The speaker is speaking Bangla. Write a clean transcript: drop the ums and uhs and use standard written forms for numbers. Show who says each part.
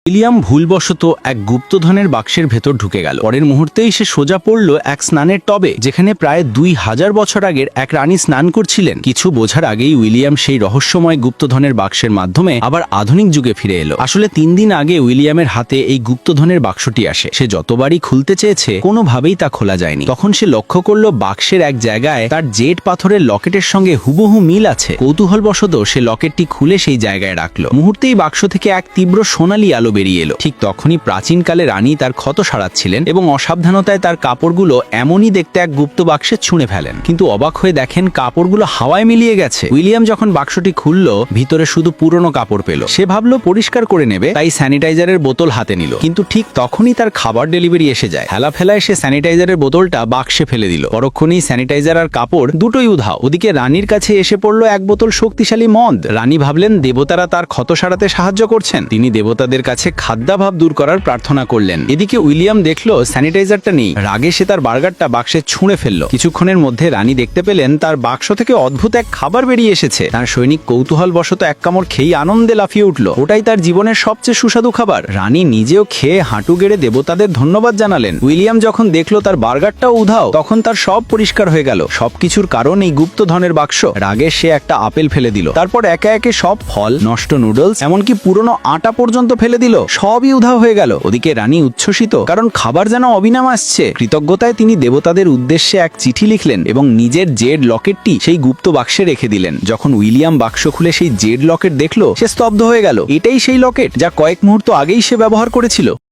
Speaker 1: উইলিয়াম ভুলবশত এক গুপ্তধনের বাক্সের ভেতর ঢুকে গেল। পরের মুহূর্তেই সে সোজা পড়ল এক স্নানের টবে, যেখানে প্রায় 2000 বছর আগের এক রানী স্নান করছিলেন। কিছু বোঝার আগেই উইলিয়াম সেই রহস্যময় গুপ্তধনের বাক্সের মাধ্যমে আবার আধুনিক যুগে ফিরে এলো। আসলে 3 দিন আগে উইলিয়ামের হাতে এই গুপ্তধনের বাক্সটি আসে। সে যতবারই খুলতে চেয়েছে কোনোভাবেই তা খোলা যায়নি। তখন সে লক্ষ্য করলো বাক্সের এক জায়গায় তার জেড পাথরের লকেটের সঙ্গে হুবহু মিল আছে। কৌতূহলবশত সে লকেটটি খুলে সেই জায়গায় রাখলো। মুহূর্তেই বাক্স থেকে এক তীব্র সোনালী আলো বেরিয়ে এলো। ঠিক তখনই প্রাচীনকালে রানী তার ক্ষত সারাচ্ছিলেন এবং অসাবধানতায় তার কাপড়গুলো এমনই দেখতে এক গুপ্ত বাক্সে ছুঁড়ে ফেলেন। কিন্তু অবাক হয়ে দেখেন কাপড়গুলো হাওয়ায় মিলিয়ে গেছে। উইলিয়াম যখন বাক্সটি খুলল, ভিতরে শুধু পুরনো কাপড় পেল। সে ভাবলো পরিষ্কার করে নেবে, তাই স্যানিটাইজারের বোতল হাতে নিল। কিন্তু ঠিক তখনই তার খাবার ডেলিভারি এসে যায়। হেলা ফেলায় সে স্যানিটাইজারের বোতলটা বাক্সে ফেলে দিল। পরক্ষণেই স্যানিটাইজার আর কাপড় দুটোই উধাও। ওদিকে রানীর কাছে এসে পড়লো এক বোতল শক্তিশালী মদ। রানী ভাবলেন দেবতারা তার ক্ষত সারাতে সাহায্য করছেন। তিনি দেবতাদের কাছে খাদ্যাভাব দূর করার প্রার্থনা করলেন। এদিকে উইলিয়াম দেখলো স্যানিটাইজারটা নেই। রাগে সে তার বার্গারটা বাক্সে ছুঁড়ে ফেলল। কিছুক্ষণের মধ্যে রানী দেখতে পেলেন তার বাক্স থেকে অদ্ভুত এক খাবার বেরিয়ে এসেছে। তার সৈনিক কৌতূহলবশত এক কামড় খেয়ে আনন্দে লাফিয়ে উঠল। ওটাই তার জীবনের সবচেয়ে সুস্বাদু খাবার। রানী নিজেও খেয়ে হাঁটু গেড়ে দেবতাদের ধন্যবাদ জানালেন। উইলিয়াম যখন দেখলো তার বার্গারটাও উধাও, তখন তার সব পরিষ্কার হয়ে গেল। সবকিছুর কারণ এই গুপ্তধনের বাক্স। রাগে সে একটা আপেল ফেলে দিল। তারপর একে একে সব ফল, নষ্ট নুডলস, এমনকি পুরনো আটা পর্যন্ত ফেলে দিল। সবই উধাও হয়ে গেল। ওদিকে রানী উচ্ছ্বসিত, কারণ খাবার যেন অবিনাম আসছে। কৃতজ্ঞতায় তিনি দেবতাদের উদ্দেশ্যে এক চিঠি লিখলেন এবং নিজের জেড লকেটটি সেই গুপ্ত বাক্সে রেখে দিলেন। যখন উইলিয়াম বাক্স খুলে সেই জেড লকেট দেখলো, সে স্তব্ধ হয়ে গেল। এটাই সেই লকেট যা কয়েক মুহূর্ত আগেই সে ব্যবহার করেছিল।